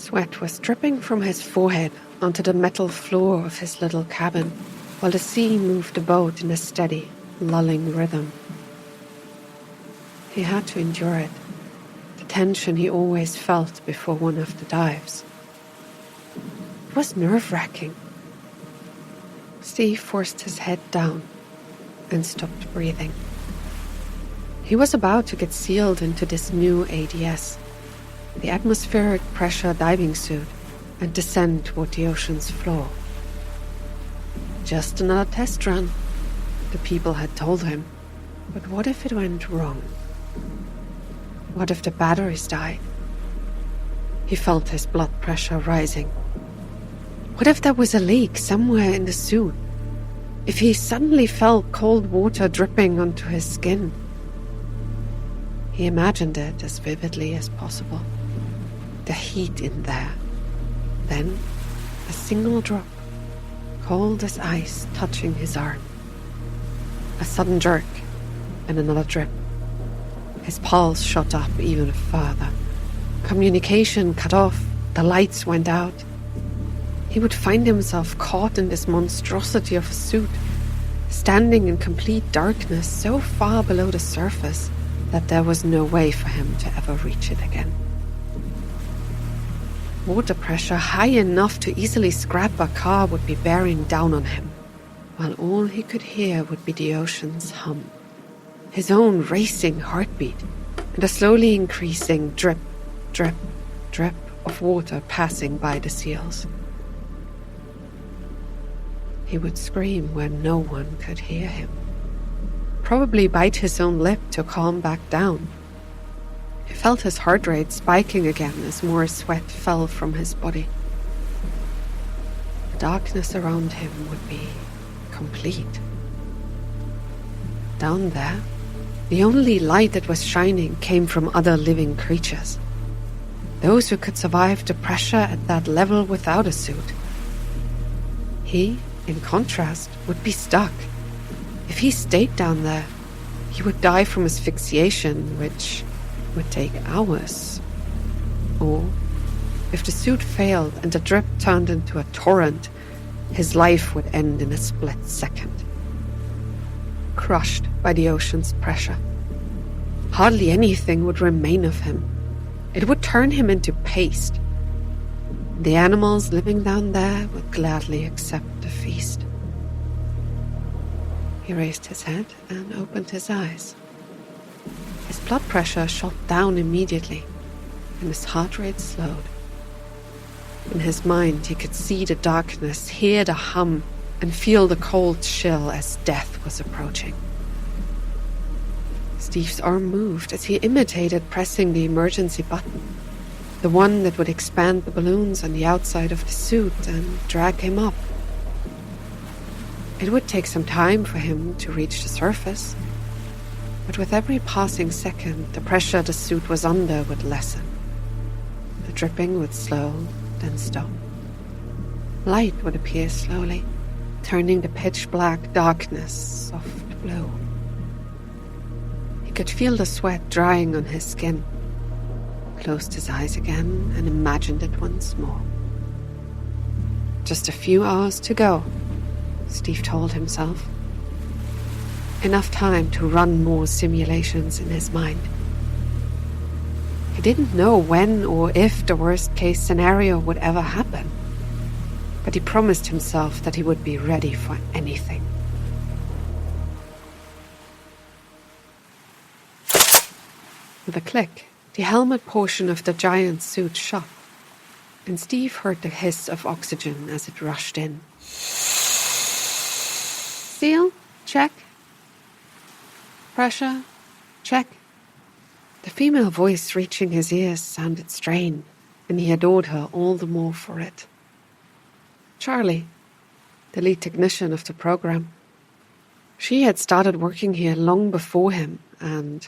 Sweat was dripping from his forehead onto the metal floor of his little cabin, while the sea moved the boat in a steady, lulling rhythm. He had to endure it, the tension he always felt before one of the dives. It was nerve-wracking. Steve forced his head down and stopped breathing. He was about to get sealed into this new ADS, the atmospheric pressure diving suit, and descend toward the ocean's floor. Just another test run, the people had told him. But what if it went wrong? What if the batteries died? He felt his blood pressure rising. What if there was a leak somewhere in the suit? If he suddenly felt cold water dripping onto his skin? He imagined it as vividly as possible. The heat in there. Then, a single drop, cold as ice, touching his arm. A sudden jerk, and another drip. His pulse shot up even further. Communication cut off, the lights went out. He would find himself caught in this monstrosity of a suit, standing in complete darkness so far below the surface that there was no way for him to ever reach it again. Water pressure high enough to easily scrap a car would be bearing down on him, while all he could hear would be the ocean's hum, his own racing heartbeat, and a slowly increasing drip, drip, drip of water passing by the seals. He would scream when no one could hear him, probably bite his own lip to calm back down. He felt his heart rate spiking again as more sweat fell from his body. The darkness around him would be complete. Down there, the only light that was shining came from other living creatures. Those who could survive the pressure at that level without a suit. He, in contrast, would be stuck. If he stayed down there, he would die from asphyxiation, which would take hours. Or, if the suit failed and the drip turned into a torrent, his life would end in a split second. Crushed by the ocean's pressure. Hardly anything would remain of him. It would turn him into paste. The animals living down there would gladly accept the feast. He raised his head and opened his eyes. His blood pressure shot down immediately, and his heart rate slowed. In his mind, he could see the darkness, hear the hum, and feel the cold chill as death was approaching. Steve's arm moved as he imitated pressing the emergency button, the one that would expand the balloons on the outside of the suit and drag him up. It would take some time for him to reach the surface, but with every passing second, the pressure the suit was under would lessen. The dripping would slow, then stop. Light would appear slowly, turning the pitch-black darkness soft blue. He could feel the sweat drying on his skin, closed his eyes again and imagined it once more. Just a few hours to go, Steve told himself. Enough time to run more simulations in his mind. He didn't know when or if the worst-case scenario would ever happen, but he promised himself that he would be ready for anything. With a click, the helmet portion of the giant suit shut, and Steve heard the hiss of oxygen as it rushed in. Seal? Check. Pressure? Check. The female voice reaching his ears sounded strained, and he adored her all the more for it. Charlie, the lead technician of the program. She had started working here long before him, and,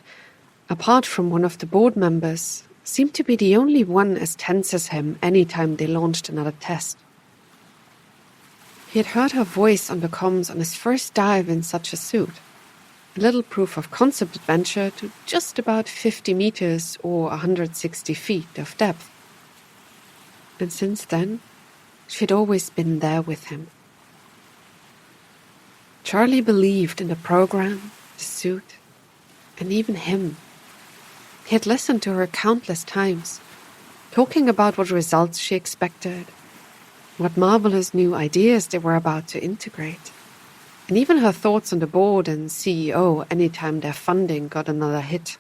apart from one of the board members, seemed to be the only one as tense as him any time they launched another test. He had heard her voice on the comms on his first dive in such a suit, a little proof of concept adventure to just about 50 meters or 160 feet of depth. And since then, she'd always been there with him. Charlie believed in the program, the suit, and even him. He had listened to her countless times, talking about what results she expected, what marvelous new ideas they were about to integrate, and even her thoughts on the board and CEO anytime their funding got another hit.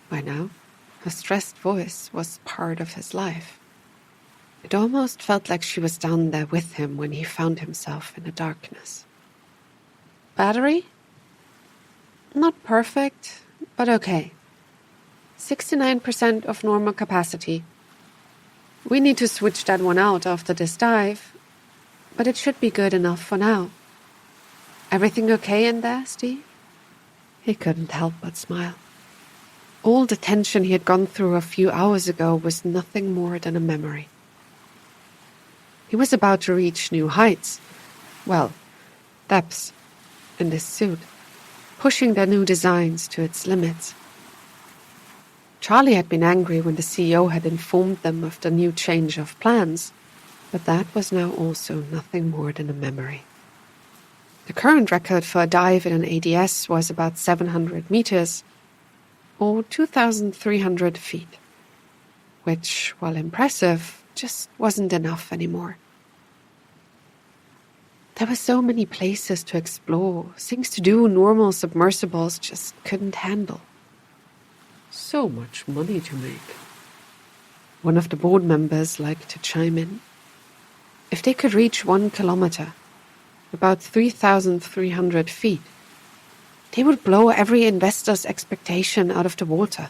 By now, her stressed voice was part of his life. It almost felt like she was down there with him when he found himself in the darkness. Battery? Not perfect, but okay. 69% of normal capacity. We need to switch that one out after this dive, but it should be good enough for now. Everything okay in there, Steve? He couldn't help but smile. All the tension he had gone through a few hours ago was nothing more than a memory. He was about to reach new heights. Well, depths in this suit, pushing their new designs to its limits. Charlie had been angry when the CEO had informed them of the new change of plans, but that was now also nothing more than a memory. The current record for a dive in an ADS was about 700 meters, or 2,300 feet, which, while impressive, just wasn't enough anymore. There were so many places to explore, things to do normal submersibles just couldn't handle. So much money to make. One of the board members liked to chime in. If they could reach 1 kilometer, about 3,300 feet, they would blow every investor's expectation out of the water.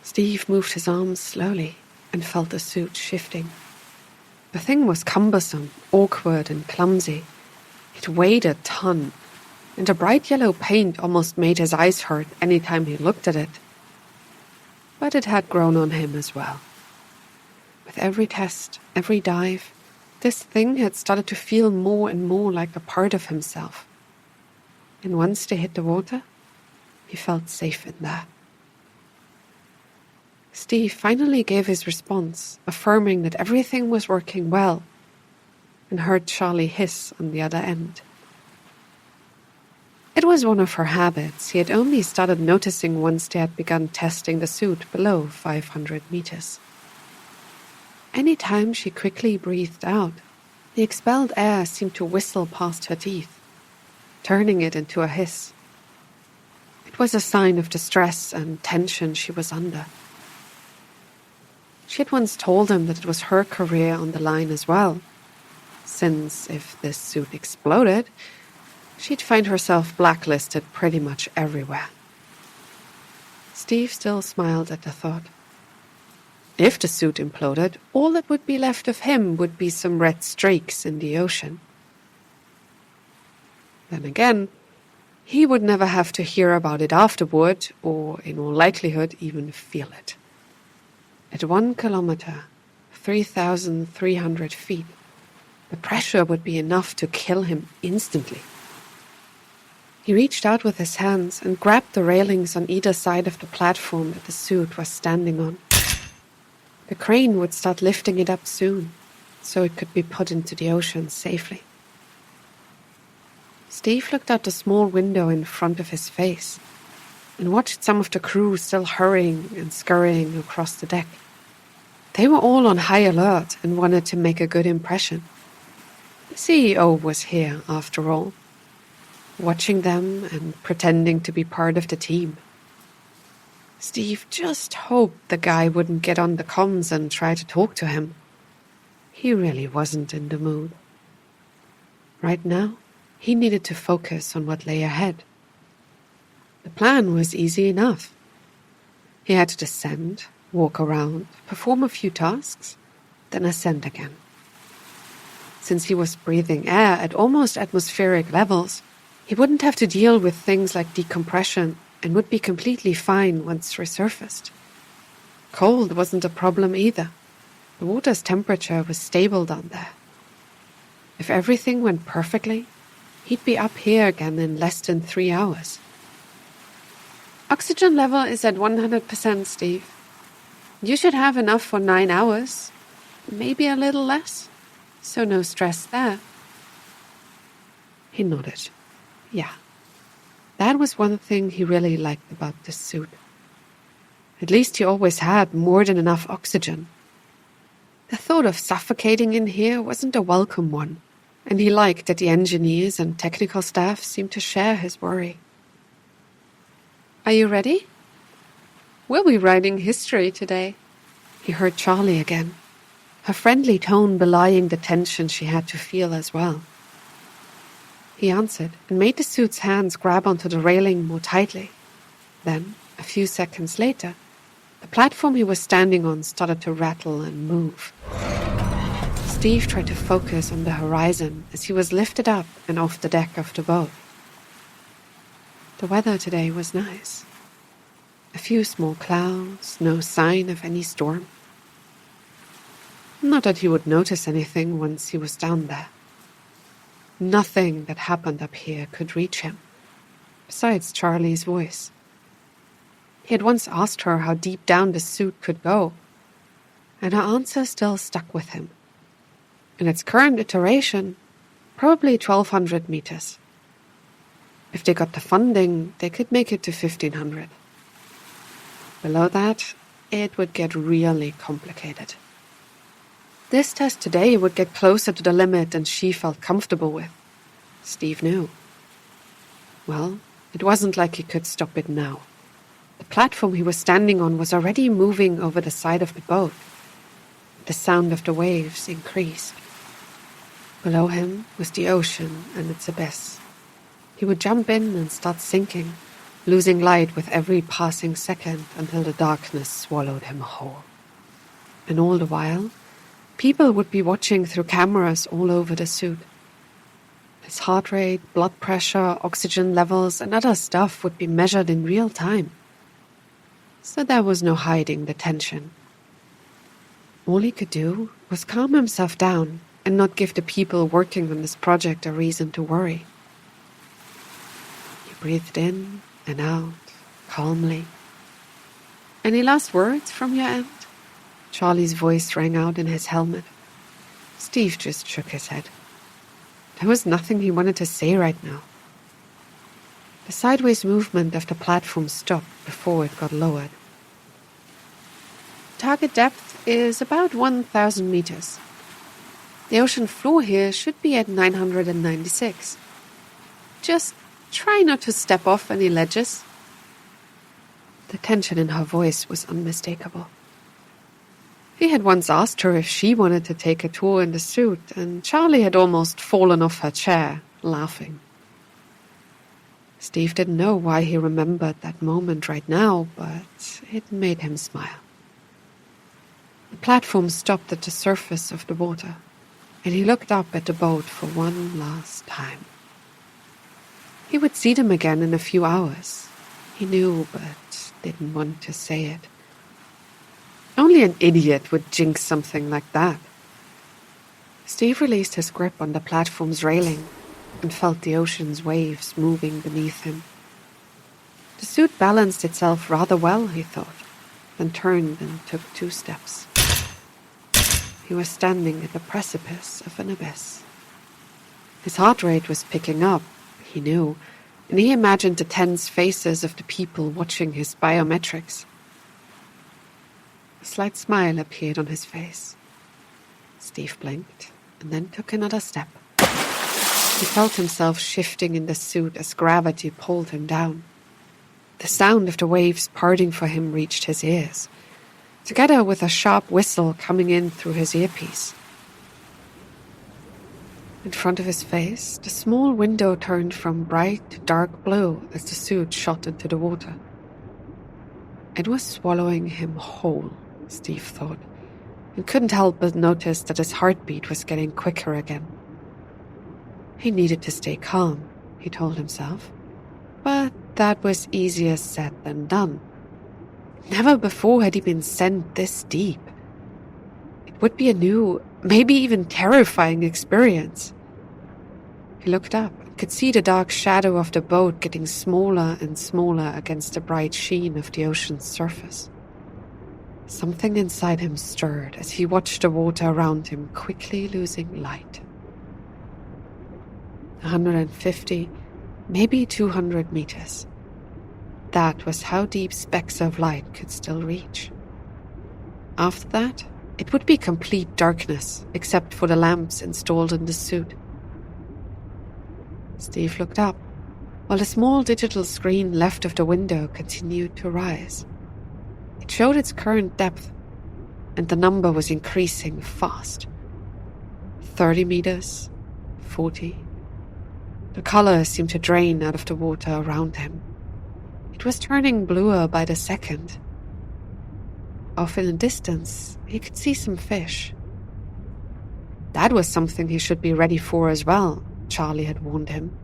Steve moved his arms slowly and felt the suit shifting. The thing was cumbersome, awkward and clumsy. It weighed a ton, and the bright yellow paint almost made his eyes hurt any time he looked at it. But it had grown on him as well. With every test, every dive, this thing had started to feel more and more like a part of himself. And once they hit the water, he felt safe in there. Steve finally gave his response, affirming that everything was working well, and heard Charlie hiss on the other end. It was one of her habits he had only started noticing once they had begun testing the suit below 500 meters. Any time she quickly breathed out, the expelled air seemed to whistle past her teeth, turning it into a hiss. It was a sign of the stress and tension she was under. She had once told him that it was her career on the line as well, since if this suit exploded, she'd find herself blacklisted pretty much everywhere. Steve still smiled at the thought. If the suit imploded, all that would be left of him would be some red streaks in the ocean. Then again, he would never have to hear about it afterward, or in all likelihood even feel it. At 1 kilometer, 3,300 feet, the pressure would be enough to kill him instantly. He reached out with his hands and grabbed the railings on either side of the platform that the suit was standing on. The crane would start lifting it up soon, so it could be put into the ocean safely. Steve looked out the small window in front of his face and watched some of the crew still hurrying and scurrying across the deck. They were all on high alert and wanted to make a good impression. The CEO was here, after all, watching them and pretending to be part of the team. Steve just hoped the guy wouldn't get on the comms and try to talk to him. He really wasn't in the mood. Right now, he needed to focus on what lay ahead. The plan was easy enough. He had to descend, walk around, perform a few tasks, then ascend again. Since he was breathing air at almost atmospheric levels, he wouldn't have to deal with things like decompression and would be completely fine once resurfaced. Cold wasn't a problem either. The water's temperature was stable down there. If everything went perfectly, he'd be up here again in less than 3 hours. Oxygen level is at 100%, Steve. You should have enough for 9 hours, maybe a little less, so no stress there. He nodded. Yeah, that was one thing he really liked about this suit. At least he always had more than enough oxygen. The thought of suffocating in here wasn't a welcome one, and he liked that the engineers and technical staff seemed to share his worry. Are you ready? We'll be writing history today. He heard Charlie again, her friendly tone belying the tension she had to feel as well. He answered and made the suit's hands grab onto the railing more tightly. Then, a few seconds later, the platform he was standing on started to rattle and move. Steve tried to focus on the horizon as he was lifted up and off the deck of the boat. The weather today was nice. A few small clouds, no sign of any storm. Not that he would notice anything once he was down there. Nothing that happened up here could reach him, besides Charlie's voice. He had once asked her how deep down the suit could go, and her answer still stuck with him. In its current iteration, probably 1,200 meters. If they got the funding, they could make it to 1,500. Below that, it would get really complicated. This test today would get closer to the limit than she felt comfortable with. Steve knew. Well, it wasn't like he could stop it now. The platform he was standing on was already moving over the side of the boat. The sound of the waves increased. Below him was the ocean and its abyss. He would jump in and start sinking, losing light with every passing second until the darkness swallowed him whole. And all the while, people would be watching through cameras all over the suit. His heart rate, blood pressure, oxygen levels, and other stuff would be measured in real time. So there was no hiding the tension. All he could do was calm himself down and not give the people working on this project a reason to worry. He breathed in and out, calmly. Any last words from your end? Charlie's voice rang out in his helmet. Steve just shook his head. There was nothing he wanted to say right now. The sideways movement of the platform stopped before it got lowered. Target depth is about 1,000 meters. The ocean floor here should be at 996. Just try not to step off any ledges. The tension in her voice was unmistakable. He had once asked her if she wanted to take a tour in the suit, and Charlie had almost fallen off her chair, laughing. Steve didn't know why he remembered that moment right now, but it made him smile. The platform stopped at the surface of the water, and he looked up at the boat for one last time. He would see them again in a few hours. He knew, but didn't want to say it. Only an idiot would jinx something like that. Steve released his grip on the platform's railing and felt the ocean's waves moving beneath him. The suit balanced itself rather well, he thought, then turned and took 2 steps. He was standing at the precipice of an abyss. His heart rate was picking up, he knew, and he imagined the tense faces of the people watching his biometrics. A slight smile appeared on his face. Steve blinked and then took another step. He felt himself shifting in the suit as gravity pulled him down. The sound of the waves parting for him reached his ears, together with a sharp whistle coming in through his earpiece. In front of his face, the small window turned from bright to dark blue as the suit shot into the water. It was swallowing him whole, Steve thought, and couldn't help but notice that his heartbeat was getting quicker again. He needed to stay calm, he told himself, but that was easier said than done. Never before had he been sent this deep. It would be a new, maybe even terrifying experience. He looked up and could see the dark shadow of the boat getting smaller and smaller against the bright sheen of the ocean's surface. Something inside him stirred as he watched the water around him quickly losing light. 150, maybe 200 meters. That was how deep specks of light could still reach. After that, it would be complete darkness except for the lamps installed in the suit. Steve looked up, while the small digital screen left of the window continued to rise. It showed its current depth, and the number was increasing fast. 30 meters, 40. The color seemed to drain out of the water around him. It was turning bluer by the second. Off in the distance, he could see some fish. That was something he should be ready for as well, Charlie had warned him.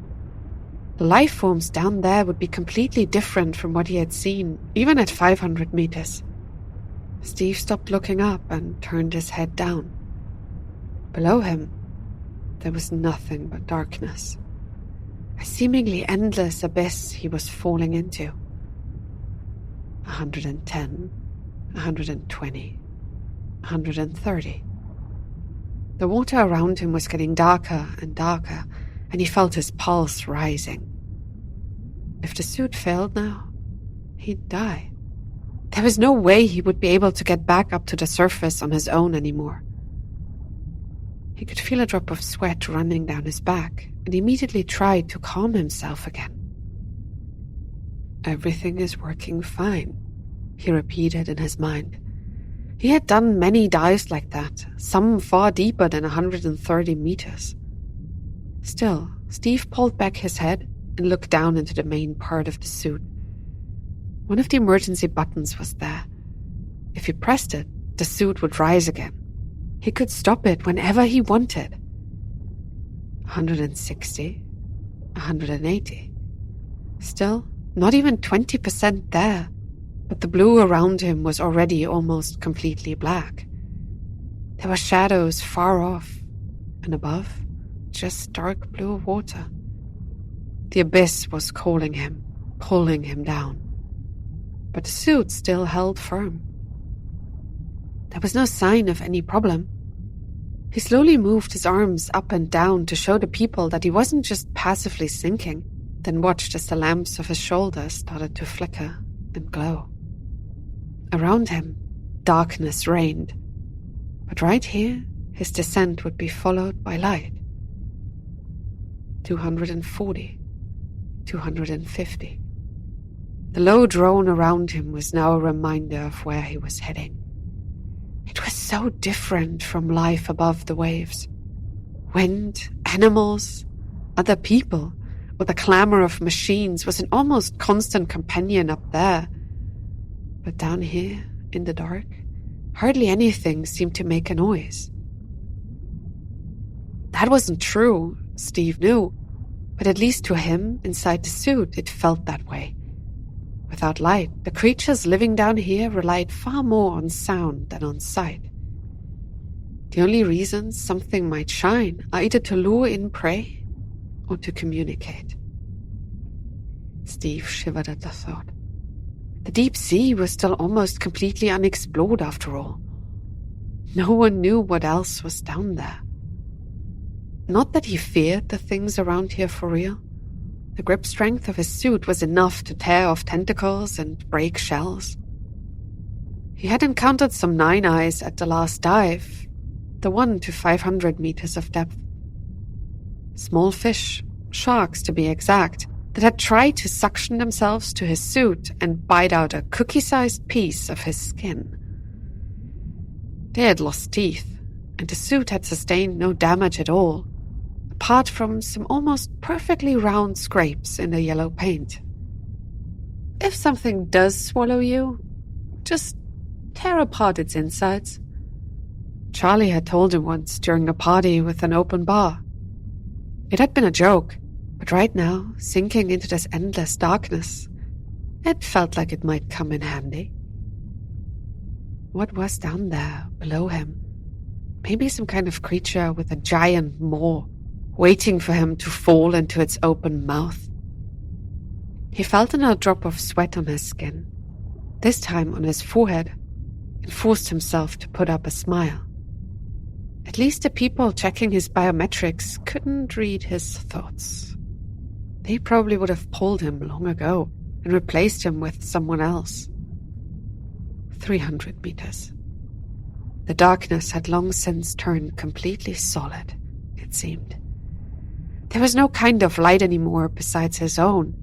The life forms down there would be completely different from what he had seen, even at 500 meters. Steve stopped looking up and turned his head down. Below him, there was nothing but darkness. A seemingly endless abyss he was falling into. 110, 120, 130. The water around him was getting darker and darker, and he felt his pulse rising. If the suit failed now, he'd die. There was no way he would be able to get back up to the surface on his own anymore. He could feel a drop of sweat running down his back, and immediately tried to calm himself again. Everything is working fine, he repeated in his mind. He had done many dives like that, some far deeper than 130 meters. Still, Steve pulled back his head and looked down into the main part of the suit. One of the emergency buttons was there. If he pressed it, the suit would rise again. He could stop it whenever he wanted. 160, 180. Still, not even 20% there, but the blue around him was already almost completely black. There were shadows far off, and above, just dark blue water. The abyss was calling him, pulling him down. But the suit still held firm. There was no sign of any problem. He slowly moved his arms up and down to show the people that he wasn't just passively sinking, then watched as the lamps of his shoulders started to flicker and glow. Around him, darkness reigned. But right here, his descent would be followed by light. 240, 250. The low drone around him was now a reminder of where he was heading. It was so different from life above the waves. Wind, animals, other people, or the clamor of machines was an almost constant companion up there. But down here, in the dark, hardly anything seemed to make a noise. That wasn't true, Steve knew, but at least to him, inside the suit, it felt that way. Without light, the creatures living down here relied far more on sound than on sight. The only reasons something might shine are either to lure in prey or to communicate. Steve shivered at the thought. The deep sea was still almost completely unexplored after all. No one knew what else was down there. Not that he feared the things around here for real. The grip strength of his suit was enough to tear off tentacles and break shells. He had encountered some nine eyes at the last dive, the one to 500 meters of depth. Small fish, sharks to be exact, that had tried to suction themselves to his suit and bite out a cookie-sized piece of his skin. They had lost teeth, and the suit had sustained no damage at all, apart from some almost perfectly round scrapes in the yellow paint. If something does swallow you, just tear apart its insides. Charlie had told him once during a party with an open bar. It had been a joke, but right now, sinking into this endless darkness, it felt like it might come in handy. What was down there, below him? Maybe some kind of creature with a giant maw, waiting for him to fall into its open mouth. He felt another drop of sweat on his skin, this time on his forehead, and forced himself to put up a smile. At least the people checking his biometrics couldn't read his thoughts. They probably would have pulled him long ago and replaced him with someone else. 300 meters. The darkness had long since turned completely solid, it seemed. There was no kind of light anymore besides his own,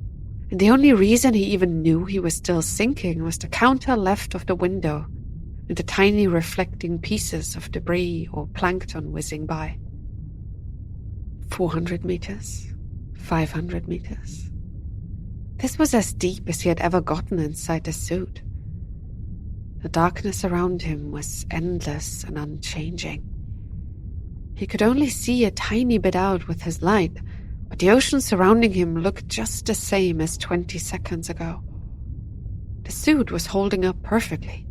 and the only reason he even knew he was still sinking was the counter left of the window and the tiny reflecting pieces of debris or plankton whizzing by. 400 meters, 500 meters. This was as deep as he had ever gotten inside the suit. The darkness around him was endless and unchanging. He could only see a tiny bit out with his light, but the ocean surrounding him looked just the same as 20 seconds ago. The suit was holding up perfectly.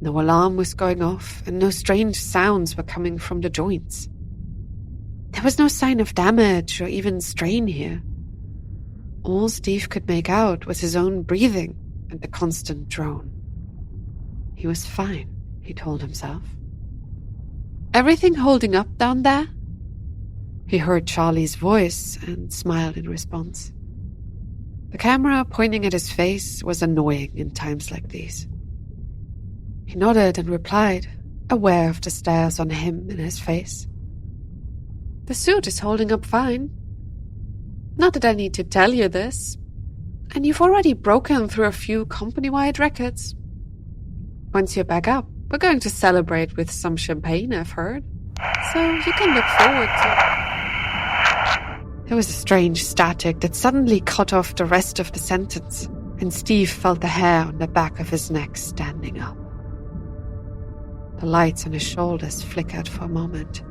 No alarm was going off, and no strange sounds were coming from the joints. There was no sign of damage or even strain here. All Steve could make out was his own breathing and the constant drone. He was fine, he told himself. "Everything holding up down there?" He heard Charlie's voice and smiled in response. The camera pointing at his face was annoying in times like these. He nodded and replied, aware of the stares on him and his face. "The suit is holding up fine. Not that I need to tell you this. And you've already broken through a few company-wide records. Once you're back up, we're going to celebrate with some champagne, I've heard. So you can look forward to..." There was a strange static that suddenly cut off the rest of the sentence, and Steve felt the hair on the back of his neck standing up. The lights on his shoulders flickered for a moment,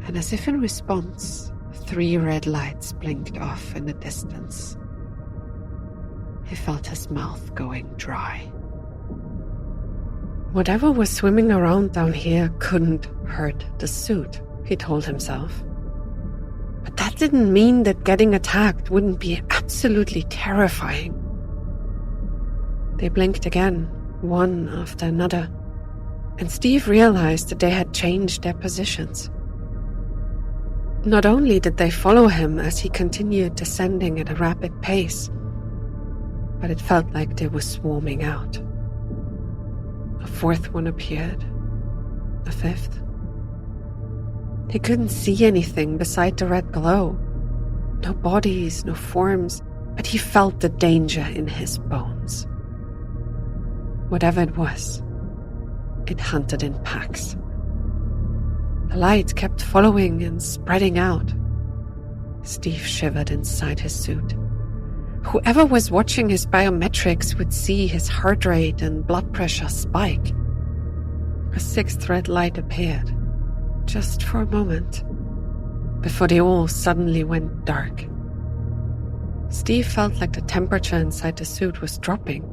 and as if in response, 3 red lights blinked off in the distance. He felt his mouth going dry. Whatever was swimming around down here couldn't hurt the suit, he told himself. But that didn't mean that getting attacked wouldn't be absolutely terrifying. They blinked again, one after another, and Steve realized that they had changed their positions. Not only did they follow him as he continued descending at a rapid pace, but it felt like they were swarming out. A 4th one appeared, a 5th. He couldn't see anything beside the red glow. No bodies, no forms, but he felt the danger in his bones. Whatever it was, it hunted in packs. The light kept following and spreading out. Steve shivered inside his suit. Whoever was watching his biometrics would see his heart rate and blood pressure spike. A 6th red light appeared, just for a moment, before they all suddenly went dark. Steve felt like the temperature inside the suit was dropping.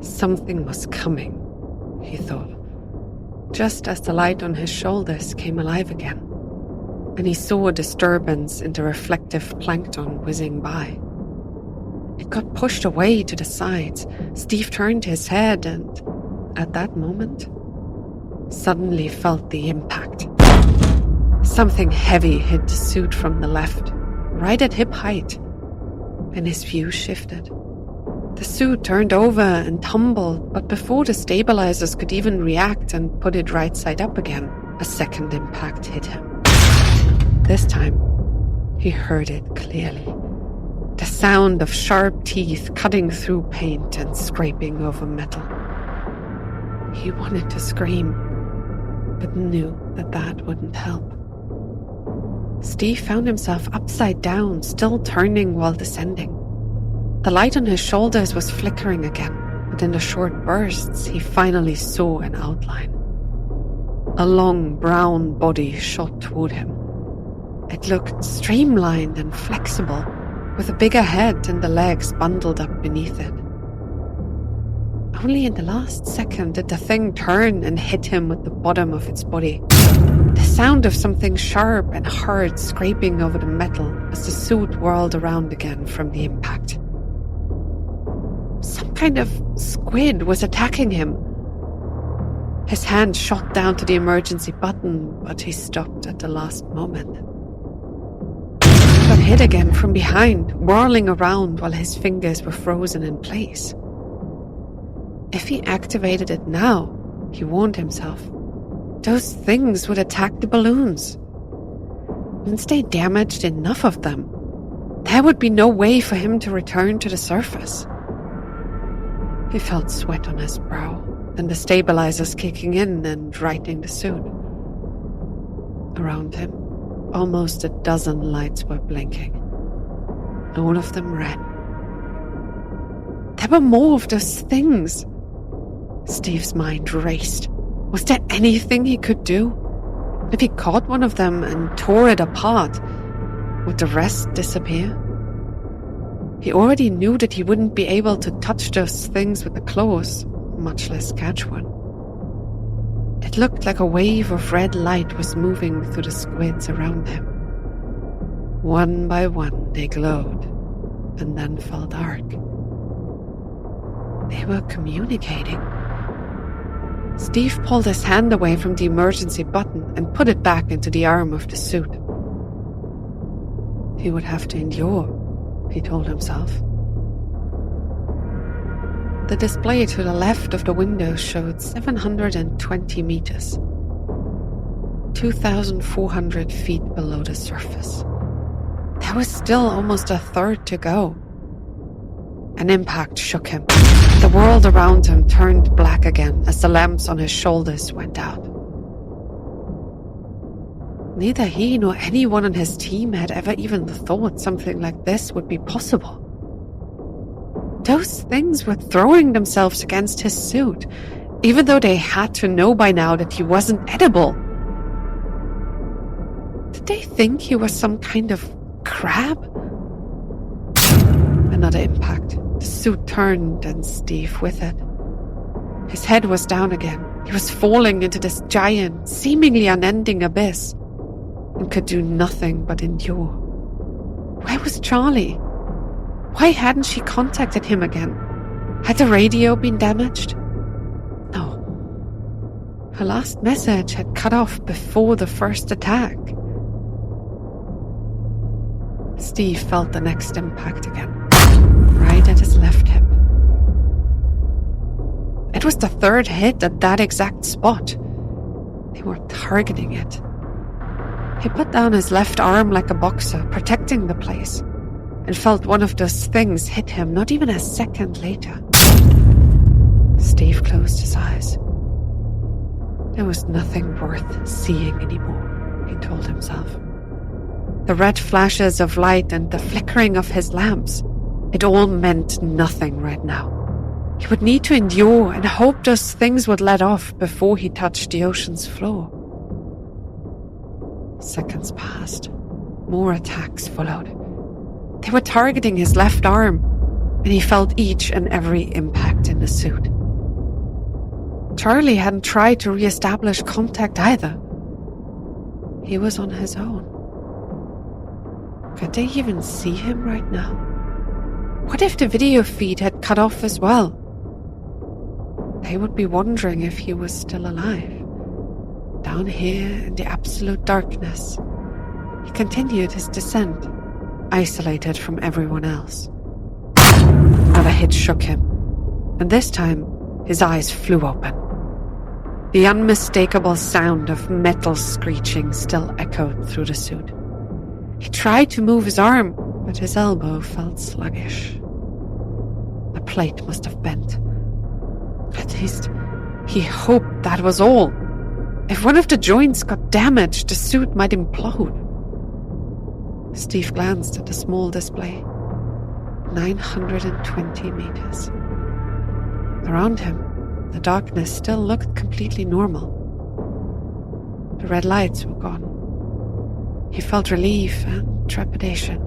Something was coming, he thought, just as the light on his shoulders came alive again, and he saw a disturbance in the reflective plankton whizzing by. It got pushed away to the sides. Steve turned his head and, at that moment, suddenly felt the impact. Something heavy hit the suit from the left, right at hip height, and his view shifted. The suit turned over and tumbled, but before the stabilizers could even react and put it right side up again, a second impact hit him. This time, he heard it clearly. The sound of sharp teeth cutting through paint and scraping over metal. He wanted to scream, but knew that that wouldn't help. Steve found himself upside down, still turning while descending. The light on his shoulders was flickering again, but in the short bursts, he finally saw an outline. A long brown body shot toward him. It looked streamlined and flexible, with a bigger head and the legs bundled up beneath it. Only in the last second did the thing turn and hit him with the bottom of its body. The sound of something sharp and hard scraping over the metal as the suit whirled around again from the impact. Some kind of squid was attacking him. His hand shot down to the emergency button, but he stopped at the last moment. He got hit again from behind, whirling around while his fingers were frozen in place. If he activated it now, he warned himself, those things would attack the balloons. Once they damaged enough of them, there would be no way for him to return to the surface. He felt sweat on his brow, and the stabilizers kicking in and righting the suit. Around him, almost a dozen lights were blinking, all of them red. There were more of those things. Steve's mind raced. Was there anything he could do? If he caught one of them and tore it apart, would the rest disappear? He already knew that he wouldn't be able to touch those things with the claws, much less catch one. It looked like a wave of red light was moving through the squids around him. One by one they glowed, and then fell dark. They were communicating. Steve pulled his hand away from the emergency button and put it back into the arm of the suit. He would have to endure, he told himself. The display to the left of the window showed 720 meters, 2,400 feet below the surface. There was still almost a third to go. An impact shook him. The world around him turned black again as the lamps on his shoulders went out. Neither he nor anyone on his team had ever even thought something like this would be possible. Those things were throwing themselves against his suit, even though they had to know by now that he wasn't edible. Did they think he was some kind of crab? Another impact. The suit turned and Steve with it. His head was down again. He was falling into this giant, seemingly unending abyss, and could do nothing but endure. Where was Charlie? Why hadn't she contacted him again? Had the radio been damaged? No. Her last message had cut off before the first attack. Steve felt the next impact again, right at his left hip. It was the third hit at that exact spot. They were targeting it. He put down his left arm like a boxer, protecting the place, and felt one of those things hit him not even a second later. Steve closed his eyes. There was nothing worth seeing anymore, he told himself. The red flashes of light and the flickering of his lamps, it all meant nothing right now. He would need to endure and hope those things would let off before he touched the ocean's floor. Seconds passed. More attacks followed. They were targeting his left arm, and he felt each and every impact in the suit. Charlie hadn't tried to re-establish contact either. He was on his own. Could they even see him right now? What if the video feed had cut off as well? They would be wondering if he was still alive. Down here in the absolute darkness, he continued his descent, isolated from everyone else. Another hit shook him, and this time his eyes flew open. The unmistakable sound of metal screeching still echoed through the suit. He tried to move his arm, but his elbow felt sluggish. The plate must have bent. At least, he hoped that was all. If one of the joints got damaged, the suit might implode. Steve glanced at the small display. 920 meters. Around him, the darkness still looked completely normal. The red lights were gone. He felt relief and trepidation.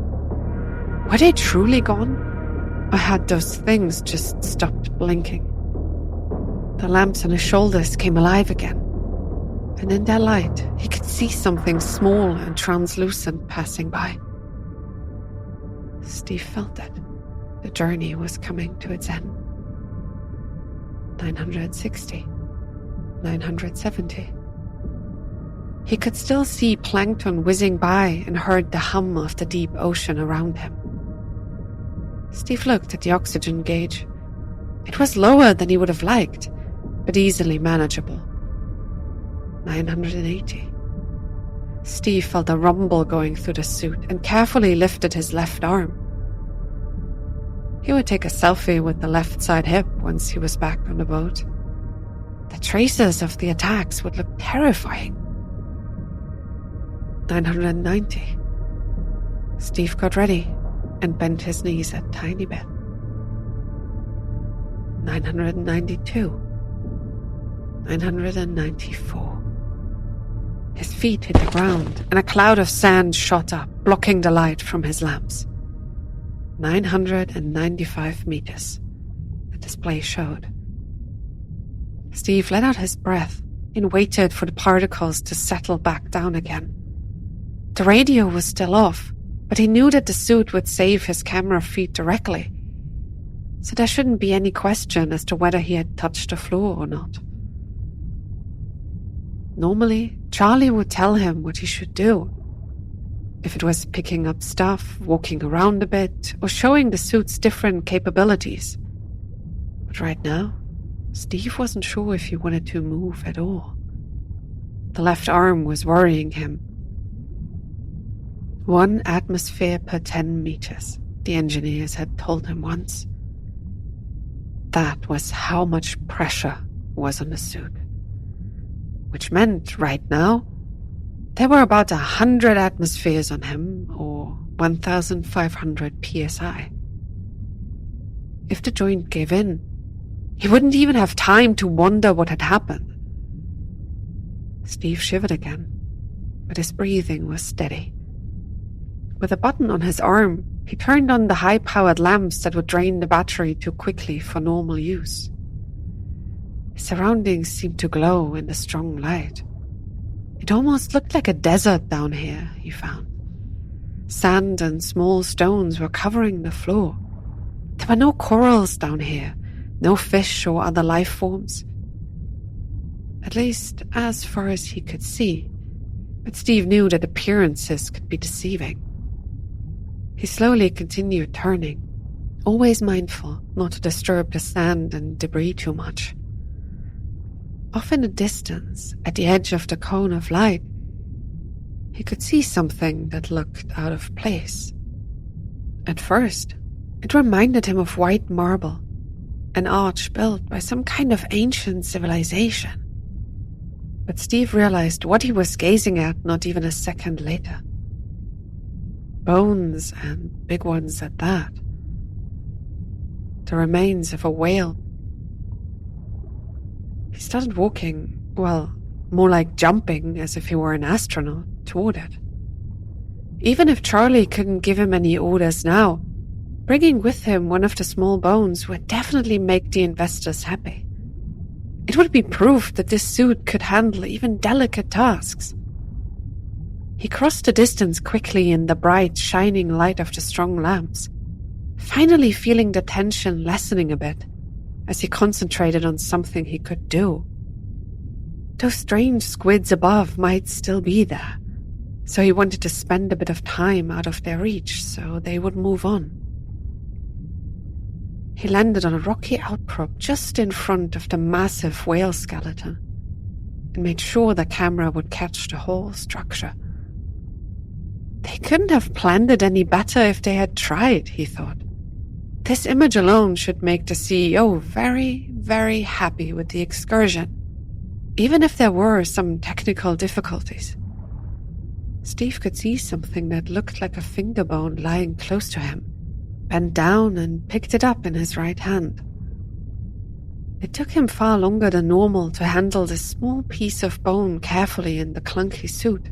Were they truly gone? Or had those things just stopped blinking? The lamps on his shoulders came alive again, and in their light he could see something small and translucent passing by. Steve felt it. The journey was coming to its end. 960. 970. He could still see plankton whizzing by and heard the hum of the deep ocean around him. Steve looked at the oxygen gauge. It was lower than he would have liked, but easily manageable. 980. Steve felt a rumble going through the suit and carefully lifted his left arm. He would take a selfie with the left side hip once he was back on the boat. The traces of the attacks would look terrifying. 990. Steve got ready and bent his knees a tiny bit. 992. 994. His feet hit the ground and a cloud of sand shot up, blocking the light from his lamps. 995 meters, the display showed. Steve let out his breath and waited for the particles to settle back down again. The radio was still off, but he knew that the suit would save his camera feed directly, so there shouldn't be any question as to whether he had touched the floor or not. Normally, Charlie would tell him what he should do. If it was picking up stuff, walking around a bit, or showing the suit's different capabilities. But right now, Steve wasn't sure if he wanted to move at all. The left arm was worrying him. 1 atmosphere per 10 meters, the engineers had told him once. That was how much pressure was on the suit. Which meant, right now, there were about 100 atmospheres on him, or 1,500 psi. If the joint gave in, he wouldn't even have time to wonder what had happened. Steve shivered again, but his breathing was steady. With a button on his arm, he turned on the high-powered lamps that would drain the battery too quickly for normal use. His surroundings seemed to glow in the strong light. It almost looked like a desert down here, he found. Sand and small stones were covering the floor. There were no corals down here, no fish or other life forms. At least, as far as he could see, but Steve knew that appearances could be deceiving. He slowly continued turning, always mindful not to disturb the sand and debris too much. Off in the distance, at the edge of the cone of light, he could see something that looked out of place. At first, it reminded him of white marble, an arch built by some kind of ancient civilization. But Steve realized what he was gazing at not even a second later. Bones, and big ones at that. The remains of a whale. He started walking, well, more like jumping as if he were an astronaut, toward it. Even if Charlie couldn't give him any orders now, bringing with him one of the small bones would definitely make the investors happy. It would be proof that this suit could handle even delicate tasks. He crossed the distance quickly in the bright, shining light of the strong lamps, finally feeling the tension lessening a bit as he concentrated on something he could do. Those strange squids above might still be there, so he wanted to spend a bit of time out of their reach so they would move on. He landed on a rocky outcrop just in front of the massive whale skeleton and made sure the camera would catch the whole structure. They couldn't have planned it any better if they had tried, he thought. This image alone should make the CEO very, very happy with the excursion, even if there were some technical difficulties. Steve could see something that looked like a finger bone lying close to him, bent down and picked it up in his right hand. It took him far longer than normal to handle this small piece of bone carefully in the clunky suit,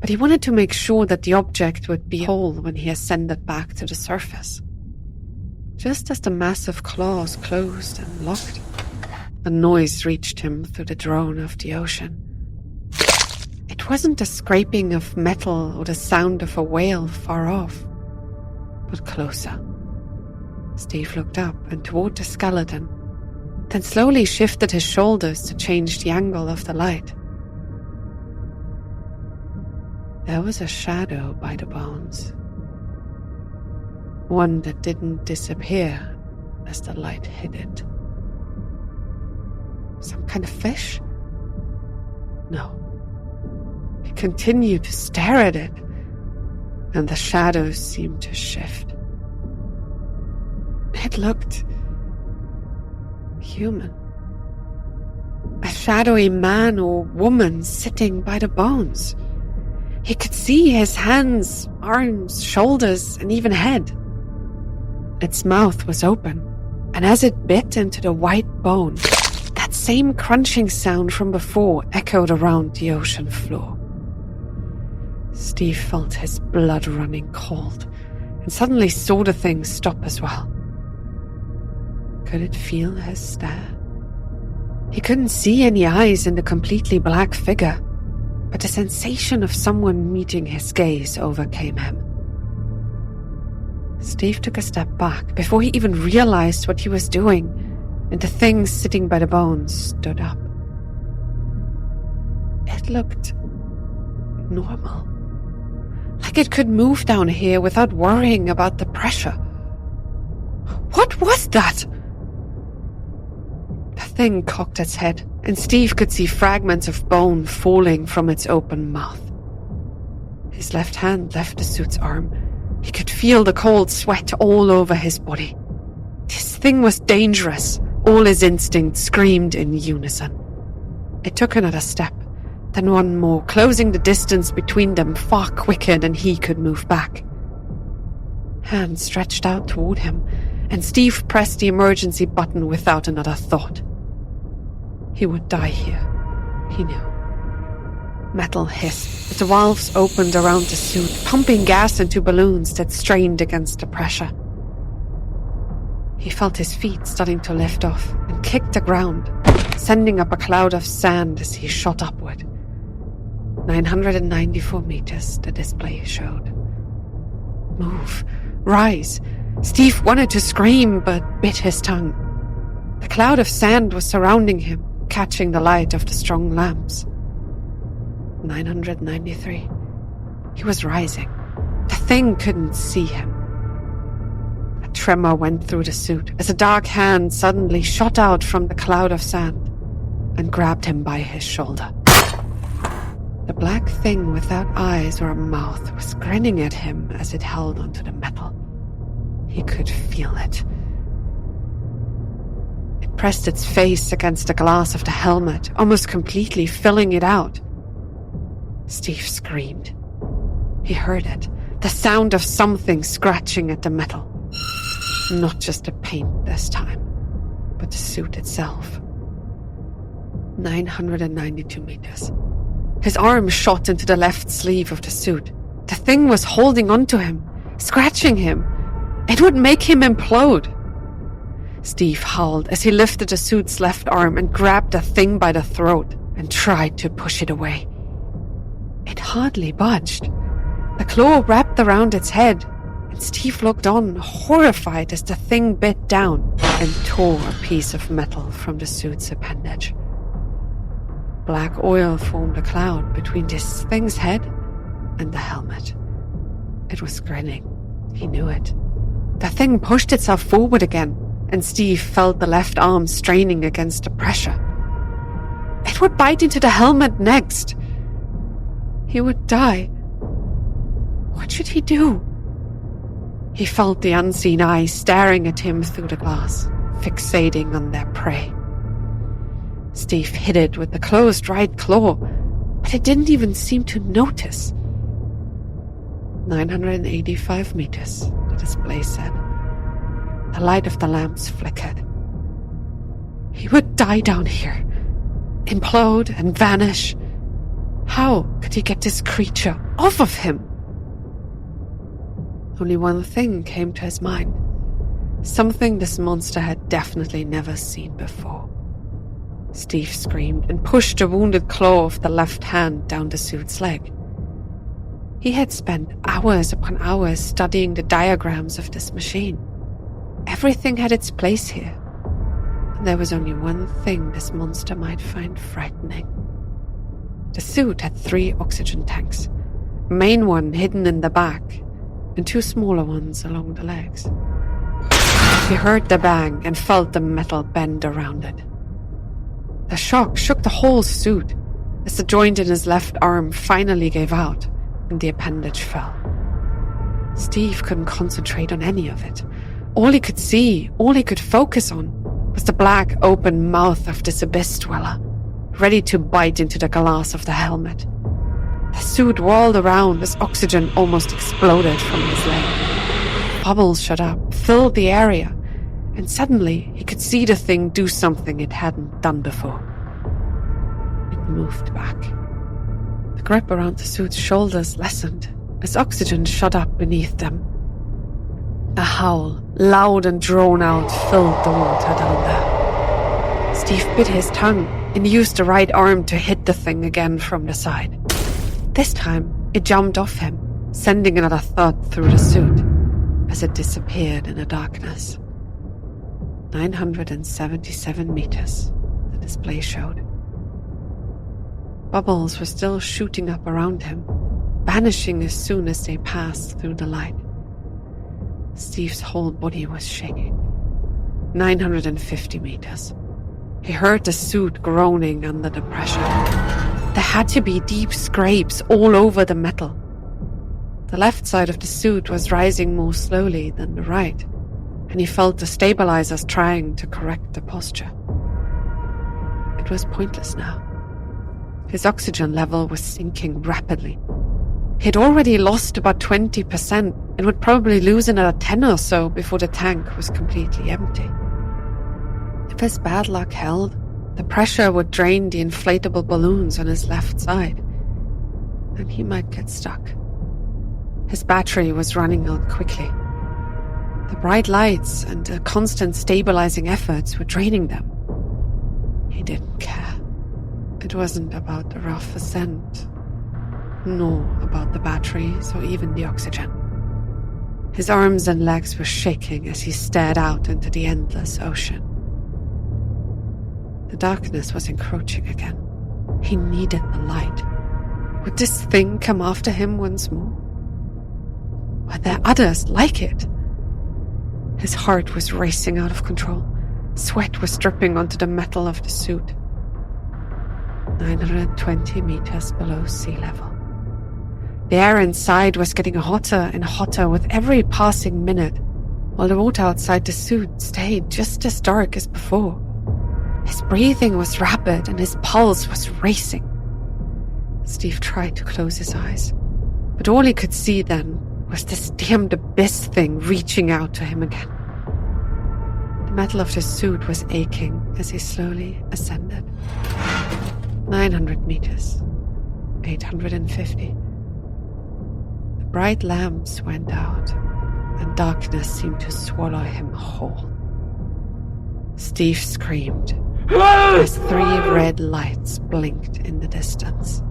but he wanted to make sure that the object would be whole when he ascended back to the surface. Just as the massive claws closed and locked, a noise reached him through the drone of the ocean. It wasn't the scraping of metal or the sound of a whale far off, but closer. Steve looked up and toward the skeleton, then slowly shifted his shoulders to change the angle of the light. There was a shadow by the bones. One that didn't disappear as the light hit it. Some kind of fish? No. He continued to stare at it, and the shadows seemed to shift. It looked human. A shadowy man or woman sitting by the bones. He could see his hands, arms, shoulders, and even head. Its mouth was open, and as it bit into the white bone, that same crunching sound from before echoed around the ocean floor. Steve felt his blood running cold, and suddenly saw the thing stop as well. Could it feel his stare? He couldn't see any eyes in the completely black figure, but the sensation of someone meeting his gaze overcame him. Steve took a step back before he even realized what he was doing, and the thing sitting by the bones stood up. It looked normal. Like it could move down here without worrying about the pressure. What was that? The thing cocked its head, and Steve could see fragments of bone falling from its open mouth. His left hand left the suit's arm. He could feel the cold sweat all over his body. This thing was dangerous. All his instincts screamed in unison. It took another step, then one more, closing the distance between them far quicker than he could move back. Hand stretched out toward him, and Steve pressed the emergency button without another thought. He would die here, he knew. Metal hissed as the valves opened around the suit, pumping gas into balloons that strained against the pressure. He felt his feet starting to lift off and kicked the ground, sending up a cloud of sand as he shot upward. 994 meters, the display showed. Move. Rise. Steve wanted to scream, but bit his tongue. The cloud of sand was surrounding him, catching the light of the strong lamps. 993. He was rising. The thing couldn't see him. A tremor went through the suit as a dark hand suddenly shot out from the cloud of sand and grabbed him by his shoulder. The black thing without eyes or a mouth was grinning at him as it held onto the metal. He could feel it. It pressed its face against the glass of the helmet, almost completely filling it out. Steve screamed. He heard it, the sound of something scratching at the metal. Not just the paint this time, but the suit itself. 992 meters. His arm shot into the left sleeve of the suit. The thing was holding onto him, scratching him. It would make him implode. Steve howled as he lifted the suit's left arm and grabbed the thing by the throat and tried to push it away. It hardly budged. The claw wrapped around its head, and Steve looked on, horrified as the thing bit down and tore a piece of metal from the suit's appendage. Black oil formed a cloud between this thing's head and the helmet. It was grinning. He knew it. The thing pushed itself forward again, and Steve felt the left arm straining against the pressure. It would bite into the helmet next. He would die. What should he do? He felt the unseen eyes staring at him through the glass, fixating on their prey. Steve hit it with the closed right claw, but it didn't even seem to notice. 985 meters, the display said. The light of the lamps flickered. He would die down here, implode and vanish. How could he get this creature off of him? Only one thing came to his mind. Something this monster had definitely never seen before. Steve screamed and pushed the wounded claw of the left hand down the suit's leg. He had spent hours upon hours studying the diagrams of this machine. Everything had its place here. And there was only one thing this monster might find frightening. The suit had 3 oxygen tanks, a main one hidden in the back, and 2 smaller ones along the legs. He heard the bang and felt the metal bend around it. The shock shook the whole suit as the joint in his left arm finally gave out and the appendage fell. Steve couldn't concentrate on any of it. All he could see, all he could focus on, was the black open mouth of this abyss dweller, ready to bite into the glass of the helmet. The suit whirled around as oxygen almost exploded from his leg. Bubbles shot up, filled the area, and suddenly he could see the thing do something it hadn't done before. It moved back. The grip around the suit's shoulders lessened as oxygen shot up beneath them. A howl, loud and drawn out, filled the water down there. Steve bit his tongue and used the right arm to hit the thing again from the side. This time, it jumped off him, sending another thud through the suit as it disappeared in the darkness. 977 meters, the display showed. Bubbles were still shooting up around him, vanishing as soon as they passed through the light. Steve's whole body was shaking. 950 meters. He heard the suit groaning under the pressure. There had to be deep scrapes all over the metal. The left side of the suit was rising more slowly than the right, and he felt the stabilizers trying to correct the posture. It was pointless now. His oxygen level was sinking rapidly. He'd already lost about 20% and would probably lose another 10 or so before the tank was completely empty. If his bad luck held, the pressure would drain the inflatable balloons on his left side, and he might get stuck. His battery was running out quickly. The bright lights and the constant stabilizing efforts were draining them. He didn't care. It wasn't about the rough ascent, nor about the batteries or even the oxygen. His arms and legs were shaking as he stared out into the endless ocean. The darkness was encroaching again. He needed the light. Would this thing come after him once more? Were there others like it? His heart was racing out of control. Sweat was dripping onto the metal of the suit. 920 meters below sea level. The air inside was getting hotter and hotter with every passing minute, while the water outside the suit stayed just as dark as before. His breathing was rapid and his pulse was racing. Steve tried to close his eyes, but all he could see then was this damned abyss thing reaching out to him again. The metal of the suit was aching as he slowly ascended. 900 meters. 850. The bright lamps went out, and darkness seemed to swallow him whole. Steve screamed as 3 red lights blinked in the distance.